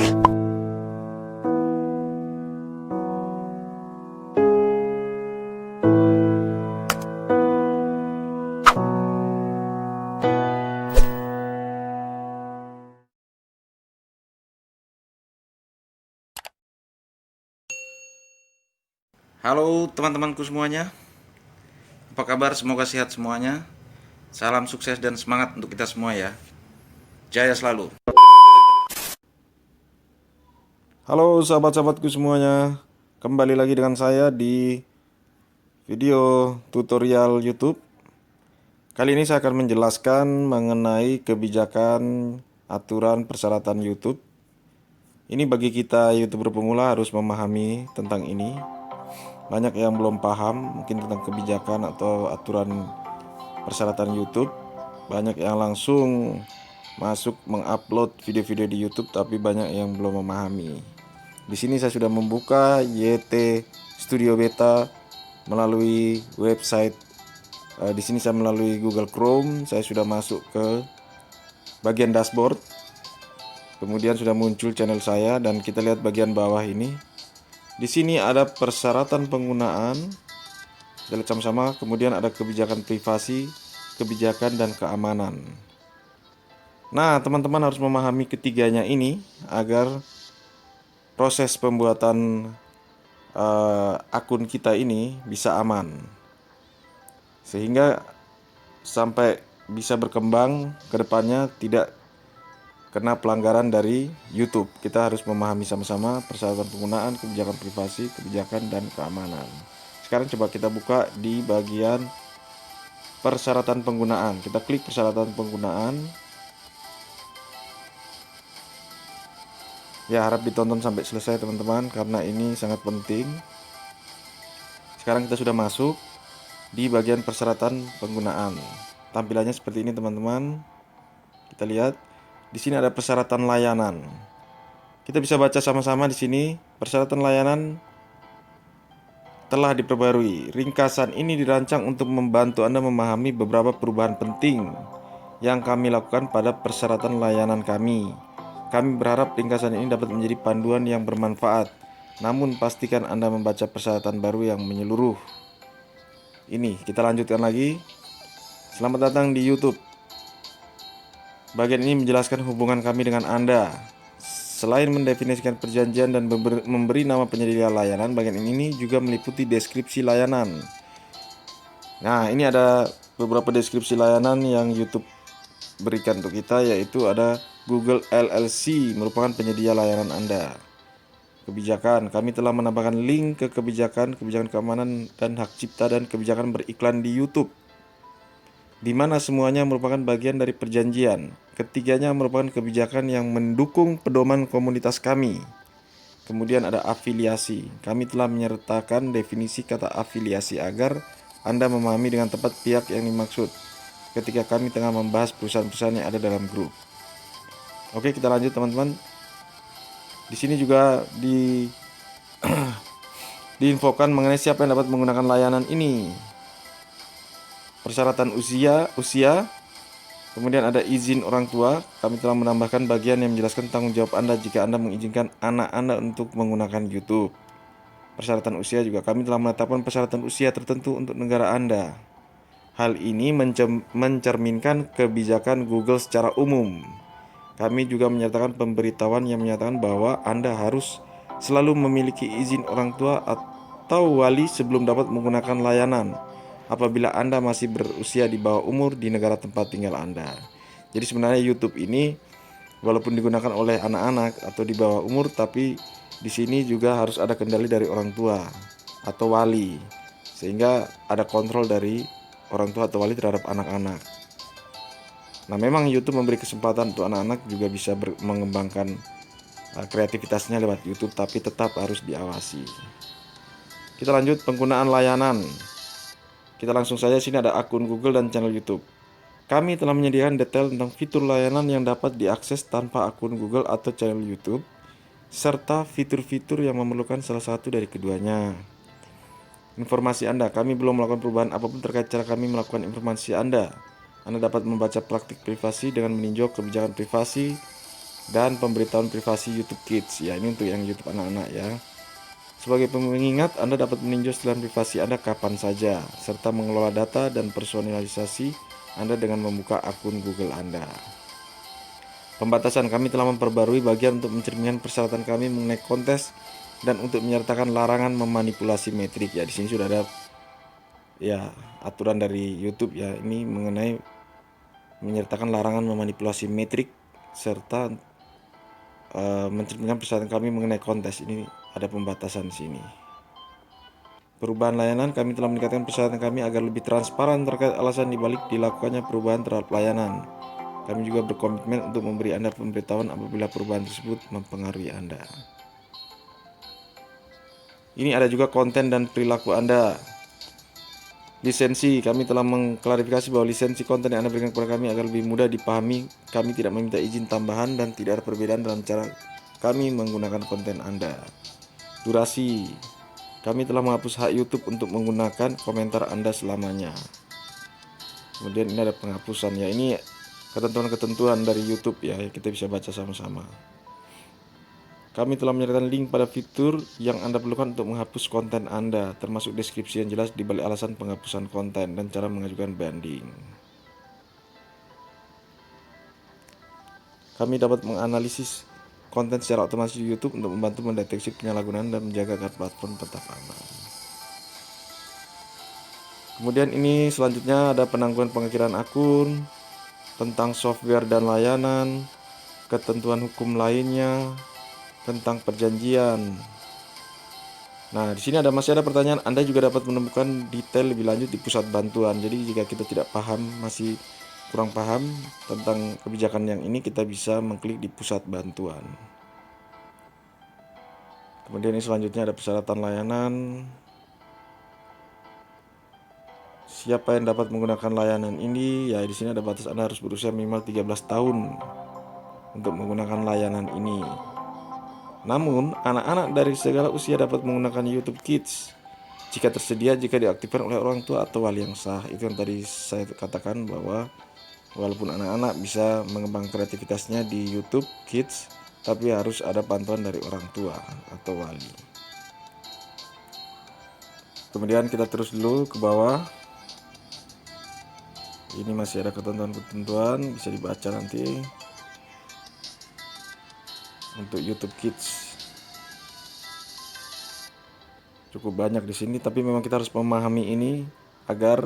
Halo teman-temanku semuanya, apa kabar? Semoga sehat semuanya. Salam sukses dan semangat untuk kita semua ya. Jaya selalu. Halo sahabat-sahabatku semuanya, kembali lagi dengan saya di video tutorial YouTube. Kali ini saya akan menjelaskan mengenai kebijakan aturan persyaratan YouTube. Ini bagi kita YouTuber pemula harus memahami tentang ini. Banyak yang belum paham mungkin tentang kebijakan atau aturan persyaratan YouTube. Banyak yang langsung masuk mengupload video-video di YouTube, tapi banyak yang belum memahami. Di sini saya sudah membuka YT Studio Beta melalui website. Di sini saya melalui Google Chrome, saya sudah masuk ke bagian dashboard. Kemudian sudah muncul channel saya dan kita lihat bagian bawah ini. Di sini ada persyaratan penggunaan. Kita lihat sama-sama. Kemudian ada kebijakan privasi, kebijakan dan keamanan. Nah, teman-teman harus memahami ketiganya ini agar proses pembuatan akun kita ini bisa aman, sehingga sampai bisa berkembang ke depannya tidak kena pelanggaran dari YouTube. Kita harus memahami sama-sama persyaratan penggunaan, kebijakan privasi, kebijakan dan keamanan. Sekarang coba kita buka di bagian persyaratan penggunaan. Kita klik persyaratan penggunaan. Ya, harap ditonton sampai selesai teman-teman, karena ini sangat penting. Sekarang kita sudah masuk di bagian persyaratan penggunaan. Tampilannya seperti ini teman-teman. Kita lihat di sini ada persyaratan layanan. Kita bisa baca sama-sama di sini. Persyaratan layanan telah diperbarui. Ringkasan ini dirancang untuk membantu Anda memahami beberapa perubahan penting yang kami lakukan pada persyaratan layanan kami. Kami berharap ringkasan ini dapat menjadi panduan yang bermanfaat. Namun pastikan Anda membaca persyaratan baru yang menyeluruh. Ini kita lanjutkan lagi. Selamat datang di YouTube. Bagian ini menjelaskan hubungan kami dengan Anda. Selain mendefinisikan perjanjian dan memberi nama penyedia layanan, bagian ini juga meliputi deskripsi layanan. Nah, ini ada beberapa deskripsi layanan yang YouTube berikan untuk kita, yaitu ada Google LLC merupakan penyedia layanan Anda. Kebijakan, kami telah menambahkan link ke kebijakan keamanan dan hak cipta dan kebijakan beriklan di YouTube, di mana semuanya merupakan bagian dari perjanjian. Ketiganya merupakan kebijakan yang mendukung pedoman komunitas kami. Kemudian ada afiliasi. Kami telah menyertakan definisi kata afiliasi agar Anda memahami dengan tepat pihak yang dimaksud ketika kami tengah membahas perusahaan-perusahaan yang ada dalam grup. Oke, kita lanjut teman-teman. Di sini juga diinfokan mengenai siapa yang dapat menggunakan layanan ini. Persyaratan usia, kemudian ada izin orang tua. Kami telah menambahkan bagian yang menjelaskan tanggung jawab Anda jika Anda mengizinkan anak Anda untuk menggunakan YouTube. Persyaratan usia juga, kami telah menetapkan persyaratan usia tertentu untuk negara Anda. Hal ini mencerminkan kebijakan Google secara umum. Kami juga menyertakan pemberitahuan yang menyatakan bahwa Anda harus selalu memiliki izin orang tua atau wali sebelum dapat menggunakan layanan apabila Anda masih berusia di bawah umur di negara tempat tinggal Anda. Jadi sebenarnya YouTube ini walaupun digunakan oleh anak-anak atau di bawah umur, tapi di sini juga harus ada kendali dari orang tua atau wali, sehingga ada kontrol dari orang tua atau wali terhadap anak-anak. Nah, memang YouTube memberi kesempatan untuk anak-anak juga bisa mengembangkan kreativitasnya lewat YouTube, tapi tetap harus diawasi. Kita lanjut penggunaan layanan. Kita langsung saja, sini ada akun Google dan channel YouTube. Kami telah menyediakan detail tentang fitur layanan yang dapat diakses tanpa akun Google atau channel YouTube, serta fitur-fitur yang memerlukan salah satu dari keduanya. Informasi Anda, kami belum melakukan perubahan apapun terkait cara kami melakukan informasi Anda. Anda dapat membaca praktik privasi dengan meninjau kebijakan privasi, dan pemberitahuan privasi YouTube Kids. Ya, ini untuk yang YouTube anak-anak ya. Sebagai pengingat, Anda dapat meninjau setelan privasi Anda kapan saja, serta mengelola data dan personalisasi Anda dengan membuka akun Google Anda. Pembatasan, kami telah memperbarui bagian untuk mencerminkan persyaratan kami mengenai kontes dan untuk menyertakan larangan memanipulasi metrik. Ya, di sini sudah ada ya aturan dari YouTube ya, ini mengenai menyertakan larangan memanipulasi metrik serta mencerminkan persyaratan kami mengenai kontes. Ini ada pembatasan di sini. Perubahan layanan, kami telah meningkatkan persyaratan kami agar lebih transparan terkait alasan dibalik dilakukannya perubahan terhadap layanan. Kami juga berkomitmen untuk memberi Anda pemberitahuan apabila perubahan tersebut mempengaruhi Anda. Ini ada juga konten dan perilaku Anda. Lisensi, kami telah mengklarifikasi bahwa lisensi konten yang Anda berikan kepada kami agar lebih mudah dipahami. Kami tidak meminta izin tambahan dan tidak ada perbedaan dalam cara kami menggunakan konten Anda. Durasi, kami telah menghapus hak YouTube untuk menggunakan komentar Anda selamanya. Kemudian ini ada penghapusan ya, ini ketentuan-ketentuan dari YouTube ya, kita bisa baca sama-sama. Kami telah menyertakan link pada fitur yang Anda perlukan untuk menghapus konten Anda, termasuk deskripsi yang jelas di balik alasan penghapusan konten dan cara mengajukan banding. Kami dapat menganalisis konten secara otomatis di YouTube untuk membantu mendeteksi penyalahgunaan dan menjaga agar platform tetap aman. Kemudian ini selanjutnya ada penangguhan pengakhiran akun, tentang software dan layanan, ketentuan hukum lainnya, tentang perjanjian. Nah, di sini masih ada pertanyaan. Anda juga dapat menemukan detail lebih lanjut di pusat bantuan. Jadi jika kita tidak paham, masih kurang paham tentang kebijakan yang ini, kita bisa mengklik di pusat bantuan. Kemudian ini selanjutnya ada persyaratan layanan. Siapa yang dapat menggunakan layanan ini? Ya, di sini ada batas Anda harus berusia minimal 13 tahun untuk menggunakan layanan ini. Namun, anak-anak dari segala usia dapat menggunakan YouTube Kids jika tersedia, jika diaktifkan oleh orang tua atau wali yang sah. Itu yang tadi saya katakan, bahwa walaupun anak-anak bisa mengembang kreativitasnya di YouTube Kids, tapi harus ada bantuan dari orang tua atau wali. Kemudian kita terus dulu ke bawah. Ini masih ada ketentuan-ketentuan, bisa dibaca nanti untuk YouTube Kids. Cukup banyak di sini, tapi memang kita harus memahami ini agar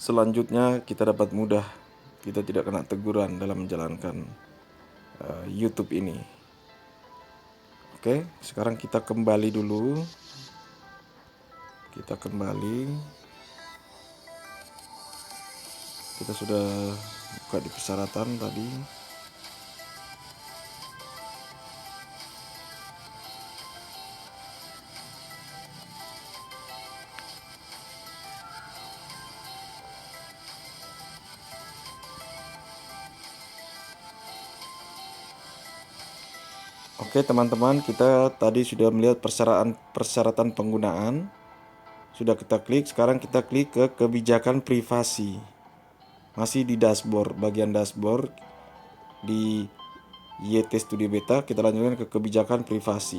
selanjutnya kita dapat mudah, kita tidak kena teguran dalam menjalankan YouTube ini. Oke, sekarang kita kembali dulu. Kita kembali. Kita sudah buka di persyaratan tadi. Oke teman-teman, kita tadi sudah melihat persyaratan penggunaan. Sudah kita klik, sekarang kita klik ke kebijakan privasi. Masih di dashboard, bagian dashboard di YT Studio Beta, kita lanjutkan ke kebijakan privasi.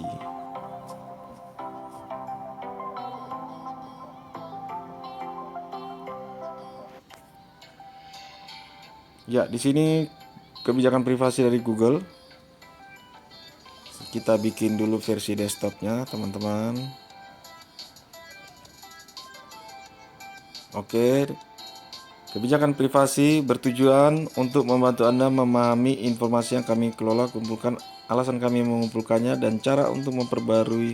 Ya, di sini kebijakan privasi dari Google. Kita bikin dulu versi desktopnya, teman-teman. Oke. Kebijakan privasi bertujuan untuk membantu Anda memahami informasi yang kami kelola, kumpulkan alasan kami mengumpulkannya, dan cara untuk memperbarui,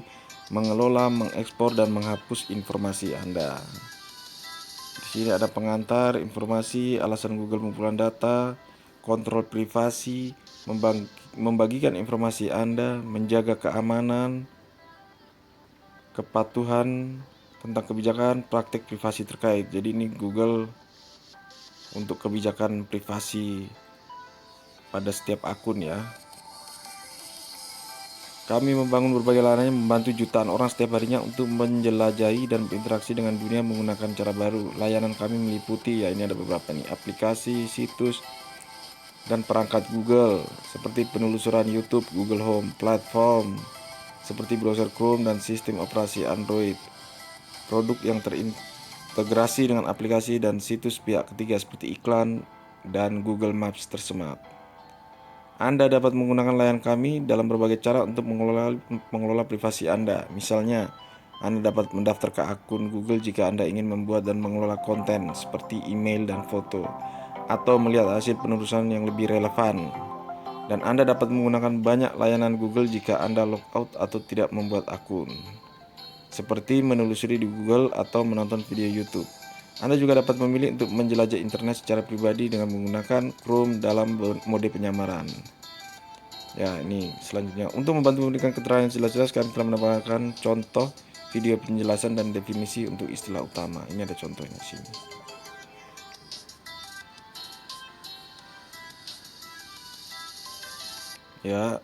mengelola, mengekspor, dan menghapus informasi Anda. Di sini ada pengantar, informasi, alasan Google mengumpulkan data, kontrol privasi, membagikan informasi Anda, menjaga keamanan, kepatuhan, tentang kebijakan, praktik privasi terkait. Jadi ini Google untuk kebijakan privasi pada setiap akun ya. Kami membangun berbagai layanan yang membantu jutaan orang setiap harinya untuk menjelajahi dan berinteraksi dengan dunia menggunakan cara baru. Layanan kami meliputi, ya ini ada beberapa nih, aplikasi, situs, dan perangkat Google seperti penelusuran YouTube, Google Home, platform seperti browser Chrome dan sistem operasi Android, produk yang terintegrasi dengan aplikasi dan situs pihak ketiga seperti iklan dan Google Maps tersemat. Anda dapat menggunakan layanan kami dalam berbagai cara untuk mengelola privasi Anda. Misalnya, Anda dapat mendaftar ke akun Google jika Anda ingin membuat dan mengelola konten seperti email dan foto, atau melihat hasil penelusuran yang lebih relevan. Dan Anda dapat menggunakan banyak layanan Google jika Anda logout atau tidak membuat akun, seperti menelusuri di Google atau menonton video YouTube. Anda juga dapat memilih untuk menjelajah internet secara pribadi dengan menggunakan Chrome dalam mode penyamaran. Ya, ini selanjutnya. Untuk membantu memberikan keterangan yang jelas-jelas, kami telah menambahkan contoh video penjelasan dan definisi untuk istilah utama. Ini ada contohnya di sini. Ya,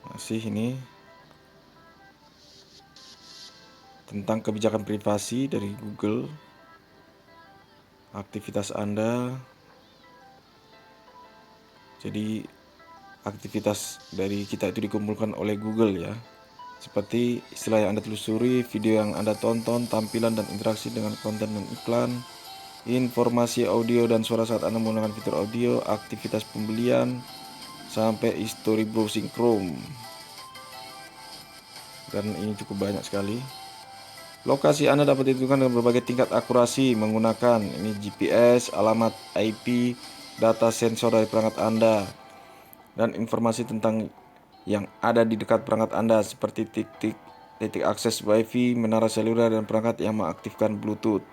masih ini tentang kebijakan privasi dari Google. Aktivitas Anda. Jadi aktivitas dari kita itu dikumpulkan oleh Google ya. Seperti istilah yang Anda telusuri, video yang Anda tonton, tampilan dan interaksi dengan konten dan iklan, informasi audio dan suara saat Anda menggunakan fitur audio, aktivitas pembelian, sampai history browsing Chrome. Dan ini cukup banyak sekali. Lokasi Anda dapat ditentukan dengan berbagai tingkat akurasi menggunakan ini GPS, alamat IP, data sensor dari perangkat Anda, dan informasi tentang yang ada di dekat perangkat Anda seperti titik akses WiFi, menara seluler, dan perangkat yang mengaktifkan Bluetooth.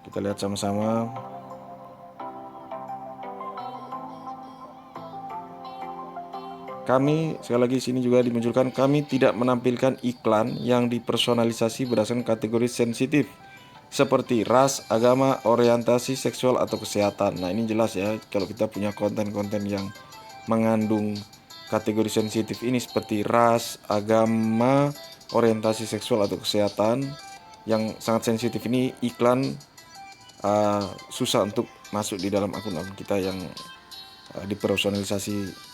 Kita lihat sama-sama. Kami, sekali lagi sini juga dimunculkan, kami tidak menampilkan iklan yang dipersonalisasi berdasarkan kategori sensitif seperti ras, agama, orientasi seksual atau kesehatan. Nah, ini jelas ya, kalau kita punya konten-konten yang mengandung kategori sensitif ini seperti ras, agama, orientasi seksual atau kesehatan yang sangat sensitif ini, iklan susah untuk masuk di dalam akun-akun kita yang dipersonalisasi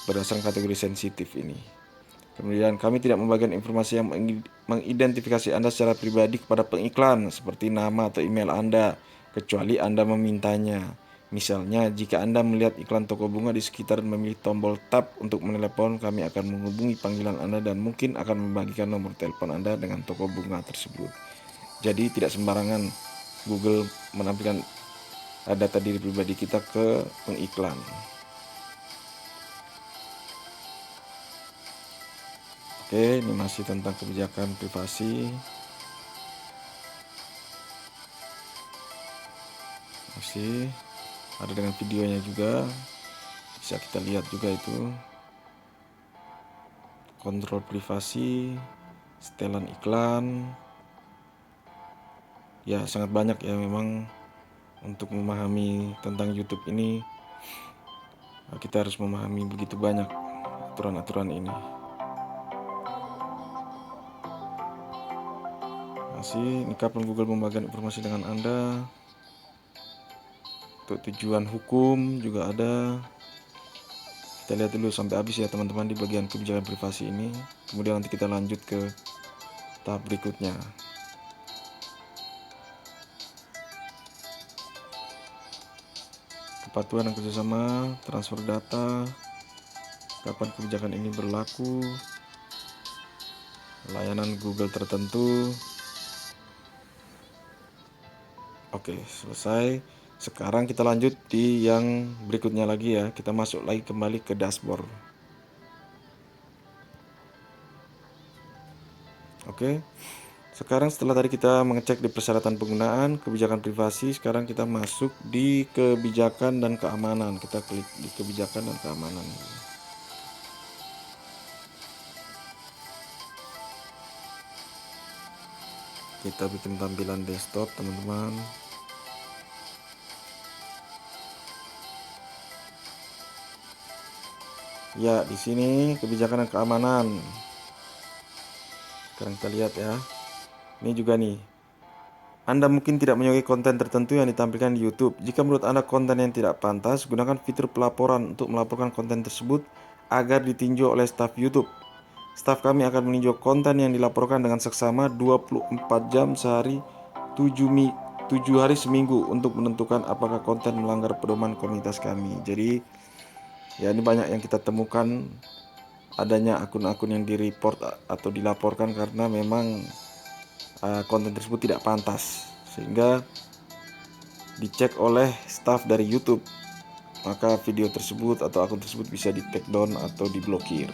berdasarkan kategori sensitif ini. Kemudian kami tidak membagikan informasi yang mengidentifikasi Anda secara pribadi kepada pengiklan seperti nama atau email Anda, kecuali Anda memintanya. Misalnya, jika Anda melihat iklan toko bunga di sekitar dan memilih tombol tab untuk menelepon, kami akan menghubungi panggilan Anda dan mungkin akan membagikan nomor telepon Anda dengan toko bunga tersebut. Jadi tidak sembarangan Google menampilkan data diri pribadi kita ke pengiklan. Oke, ini masih tentang kebijakan privasi. Masih ada dengan videonya juga. Bisa kita lihat juga itu. Kontrol privasi, setelan iklan. Ya, sangat banyak ya memang untuk memahami tentang YouTube ini. Kita harus memahami begitu banyak aturan-aturan ini. Masih, ini kapan Google membagikan informasi dengan Anda. Untuk tujuan hukum juga ada. Kita lihat dulu sampai habis ya teman-teman di bagian kebijakan privasi ini. Kemudian nanti kita lanjut ke tahap berikutnya. Kepatuhan dan kerjasama, transfer data, kapan kebijakan ini berlaku, layanan Google tertentu. Oke, selesai. Sekarang kita lanjut di yang berikutnya lagi ya. Kita masuk lagi kembali ke dashboard. Oke. Sekarang setelah tadi kita mengecek di persyaratan penggunaan, kebijakan privasi, sekarang kita masuk di kebijakan dan keamanan. Kita klik di kebijakan dan keamanan. Kita bikin tampilan desktop, teman-teman. Ya, di sini kebijakan dan keamanan. Sekarang kita lihat ya. Ini juga nih. Anda mungkin tidak menyukai konten tertentu yang ditampilkan di YouTube. Jika menurut Anda konten yang tidak pantas, gunakan fitur pelaporan untuk melaporkan konten tersebut agar ditinjau oleh staf YouTube. Staf kami akan meninjau konten yang dilaporkan dengan seksama 24 jam sehari, 7 hari seminggu untuk menentukan apakah konten melanggar pedoman komunitas kami. Jadi, ya ini banyak yang kita temukan adanya akun-akun yang di-report atau dilaporkan karena memang konten tersebut tidak pantas, sehingga dicek oleh staf dari YouTube, maka video tersebut atau akun tersebut bisa di take down atau diblokir.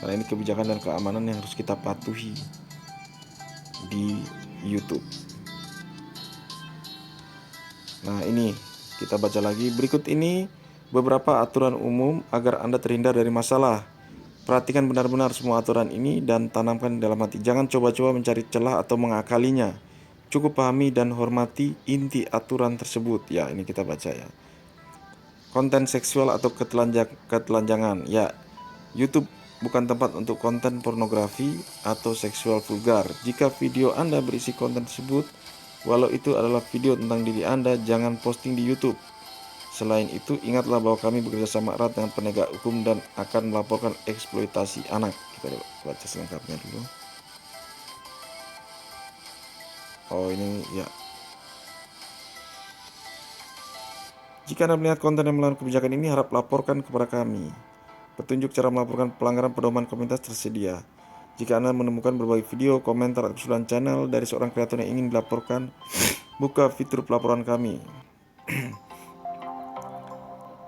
Karena ini kebijakan dan keamanan yang harus kita patuhi di YouTube. Nah, ini kita baca lagi. Berikut ini beberapa aturan umum agar Anda terhindar dari masalah. Perhatikan benar-benar semua aturan ini dan tanamkan di dalam hati. Jangan coba-coba mencari celah atau mengakalinya. Cukup pahami dan hormati inti aturan tersebut. Ya, ini kita baca ya. Konten seksual atau ketelanjangan. Ya, YouTube bukan tempat untuk konten pornografi atau seksual vulgar. Jika video Anda berisi konten tersebut, walau itu adalah video tentang diri Anda, jangan posting di YouTube. Selain itu, ingatlah bahwa kami bekerja sama erat dengan penegak hukum dan akan melaporkan eksploitasi anak. Kita baca selengkapnya dulu. Oh, ini ya. Jika Anda melihat konten yang melanggar kebijakan ini, harap laporkan kepada kami. Petunjuk cara melaporkan pelanggaran pedoman komunitas tersedia. Jika Anda menemukan berbagai video, komentar, atau usulan channel dari seorang kreator yang ingin dilaporkan, buka fitur pelaporan kami.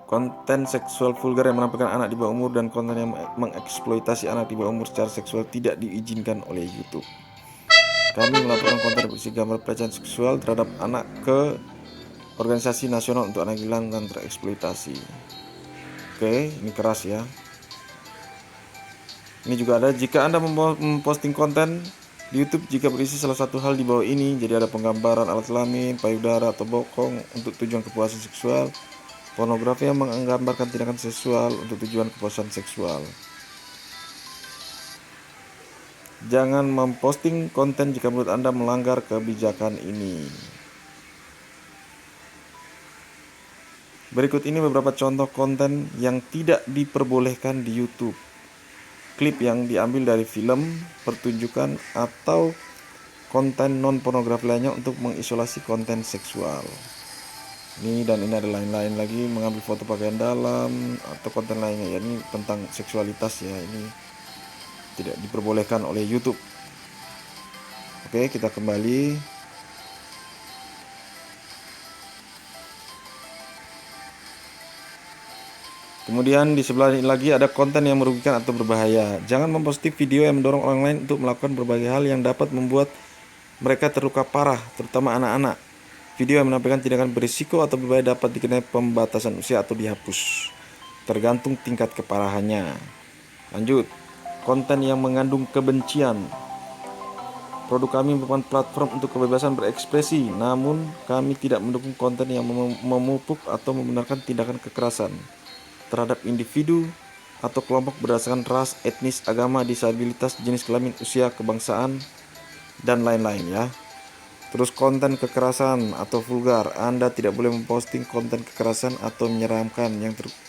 Konten seksual vulgar yang menampilkan anak di bawah umur dan konten yang mengeksploitasi anak di bawah umur secara seksual tidak diizinkan oleh YouTube. Kami melaporkan konten berisi gambar pelecehan seksual terhadap anak ke Organisasi Nasional untuk Anak Hilang dan Tereksploitasi. Oke, ini keras ya. Ini juga ada, jika Anda memposting konten di YouTube jika berisi salah satu hal di bawah ini, jadi ada penggambaran alat kelamin, payudara atau bokong untuk tujuan kepuasan seksual, pornografi yang menggambarkan tindakan seksual untuk tujuan kepuasan seksual. Jangan memposting konten jika menurut Anda melanggar kebijakan ini. Berikut ini beberapa contoh konten yang tidak diperbolehkan di YouTube. Klip yang diambil dari film, pertunjukan, atau konten non-pornografi lainnya untuk mengisolasi konten seksual. Ini dan ini ada lain-lain lagi, mengambil foto pakaian dalam atau konten lainnya ya, ini tentang seksualitas ya, ini tidak diperbolehkan oleh YouTube. Oke, kita kembali. Kemudian di sebelah ini lagi ada konten yang merugikan atau berbahaya. Jangan memposting video yang mendorong orang lain untuk melakukan berbagai hal yang dapat membuat mereka terluka parah, terutama anak-anak. Video yang menampilkan tindakan berisiko atau berbahaya dapat dikenai pembatasan usia atau dihapus, tergantung tingkat keparahannya. Lanjut, konten yang mengandung kebencian. Produk kami merupakan platform untuk kebebasan berekspresi, namun kami tidak mendukung konten yang memupuk atau membenarkan tindakan kekerasan terhadap individu atau kelompok berdasarkan ras, etnis, agama, disabilitas, jenis kelamin, usia, kebangsaan, dan lain-lain ya. Terus konten kekerasan atau vulgar. Anda tidak boleh memposting konten kekerasan atau menyeramkan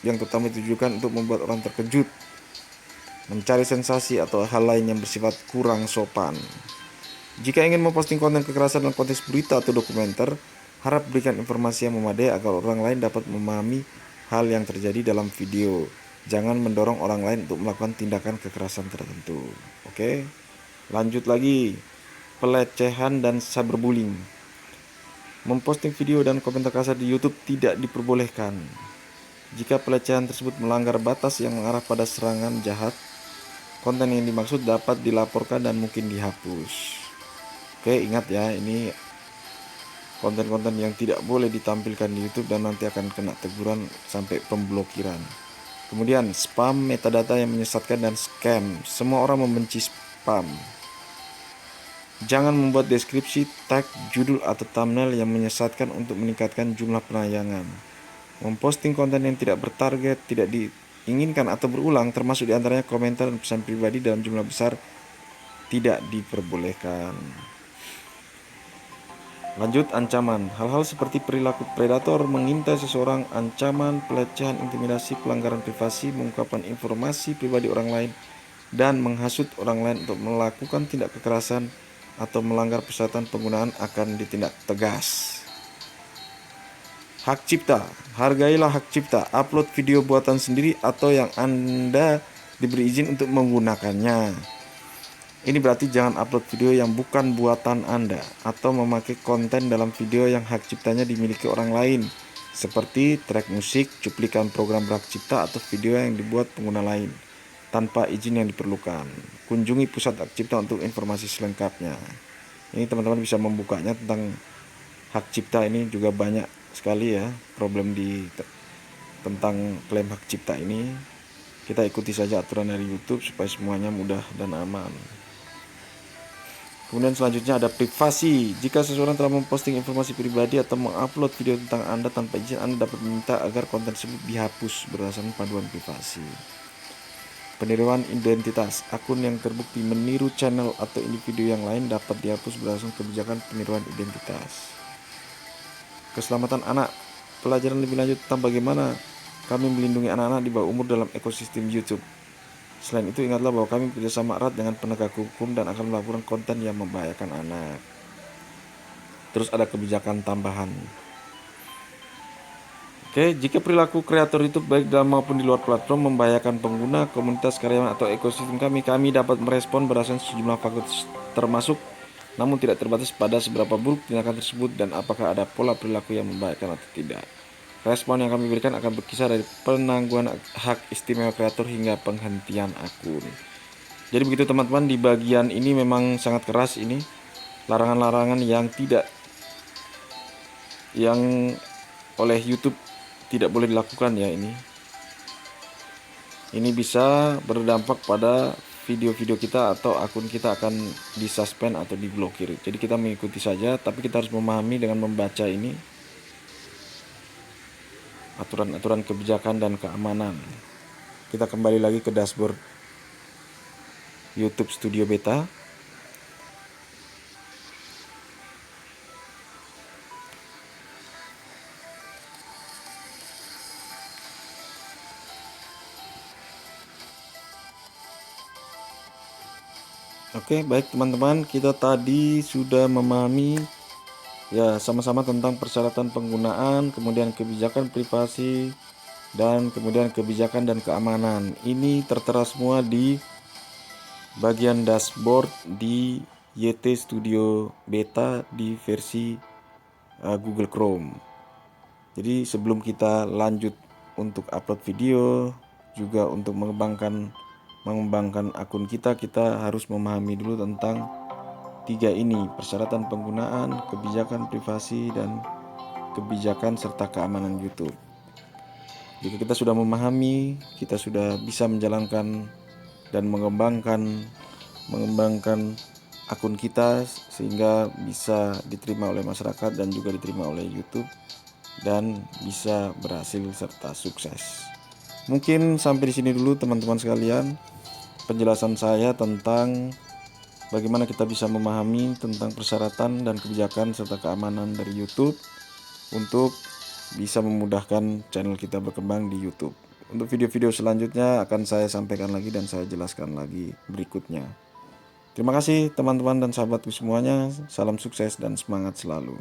yang terutama ditujukan untuk membuat orang terkejut, mencari sensasi, atau hal lain yang bersifat kurang sopan. Jika ingin memposting konten kekerasan dalam konteks berita atau dokumenter, harap berikan informasi yang memadai agar orang lain dapat memahami hal yang terjadi dalam video. Jangan mendorong orang lain untuk melakukan tindakan kekerasan tertentu. Oke, lanjut lagi. Pelecehan dan cyberbullying. Memposting video dan komentar kasar di YouTube tidak diperbolehkan. Jika pelecehan tersebut melanggar batas yang mengarah pada serangan jahat, konten yang dimaksud dapat dilaporkan dan mungkin dihapus. Oke, ingat ya, ini konten-konten yang tidak boleh ditampilkan di YouTube dan nanti akan kena teguran sampai pemblokiran. Kemudian spam, metadata yang menyesatkan, dan scam. Semua orang membenci spam. Jangan membuat deskripsi, tag, judul, atau thumbnail yang menyesatkan untuk meningkatkan jumlah penayangan. Memposting konten yang tidak bertarget, tidak diinginkan, atau berulang, termasuk diantaranya komentar dan pesan pribadi dalam jumlah besar, tidak diperbolehkan. Lanjut, ancaman. Hal-hal seperti perilaku predator, mengintai seseorang, ancaman, pelecehan, intimidasi, pelanggaran privasi, mengungkapkan informasi pribadi orang lain, dan menghasut orang lain untuk melakukan tindak kekerasan atau melanggar persyaratan penggunaan akan ditindak tegas. Hak cipta. Hargailah hak cipta. Upload video buatan sendiri atau yang Anda diberi izin untuk menggunakannya. Ini berarti jangan upload video yang bukan buatan Anda atau memakai konten dalam video yang hak ciptanya dimiliki orang lain, seperti track musik, cuplikan program berhak cipta, atau video yang dibuat pengguna lain tanpa izin yang diperlukan. Kunjungi pusat hak cipta untuk informasi selengkapnya. Ini teman-teman bisa membukanya tentang hak cipta. Ini juga banyak sekali ya problem tentang klaim hak cipta ini. Kita ikuti saja aturan dari YouTube supaya semuanya mudah dan aman. Kemudian selanjutnya ada privasi. Jika seseorang telah memposting informasi pribadi atau mengupload video tentang Anda tanpa izin, Anda dapat meminta agar konten tersebut dihapus berdasarkan panduan privasi. Peniruan identitas. Akun yang terbukti meniru channel atau individu yang lain dapat dihapus berdasarkan kebijakan peniruan identitas. Keselamatan anak. Pelajaran lebih lanjut tentang bagaimana kami melindungi anak-anak di bawah umur dalam ekosistem YouTube. Selain itu, ingatlah bahwa kami bekerjasama erat dengan penegak hukum dan akan melakukan konten yang membahayakan anak. Terus ada kebijakan tambahan. Oke, jika perilaku kreator YouTube baik dalam maupun di luar platform membahayakan pengguna, komunitas, karyawan, atau ekosistem kami dapat merespon berdasarkan sejumlah faktor termasuk, namun tidak terbatas pada seberapa buruk tindakan tersebut dan apakah ada pola perilaku yang membahayakan atau tidak. Respon yang kami berikan akan berkisar dari penangguhan hak istimewa kreator hingga penghentian akun. Jadi begitu teman-teman, di bagian ini memang sangat keras ini. Larangan-larangan yang oleh YouTube tidak boleh dilakukan ya ini. Ini bisa berdampak pada video-video kita atau akun kita akan disuspend atau diblokir. Jadi kita mengikuti saja, tapi kita harus memahami dengan membaca ini. Aturan-aturan kebijakan dan keamanan. Kita kembali lagi ke dashboard YouTube Studio Beta. Oke, baik teman-teman, kita tadi sudah memahami ya sama-sama tentang persyaratan penggunaan, kemudian kebijakan privasi, dan kemudian kebijakan dan keamanan. Ini tertera semua di bagian dashboard di YT Studio Beta di versi Google Chrome. Jadi sebelum kita lanjut untuk upload video, juga untuk mengembangkan akun kita harus memahami dulu tentang 3 ini: persyaratan penggunaan, kebijakan privasi, dan kebijakan serta keamanan YouTube. Jika kita sudah memahami, kita sudah bisa menjalankan dan mengembangkan akun kita sehingga bisa diterima oleh masyarakat dan juga diterima oleh YouTube dan bisa berhasil serta sukses. Mungkin sampai di sini dulu teman-teman sekalian penjelasan saya tentang bagaimana kita bisa memahami tentang persyaratan dan kebijakan serta keamanan dari YouTube untuk bisa memudahkan channel kita berkembang di YouTube. Untuk video-video selanjutnya akan saya sampaikan lagi dan saya jelaskan lagi berikutnya. Terima kasih teman-teman dan sahabatku semuanya. Salam sukses dan semangat selalu.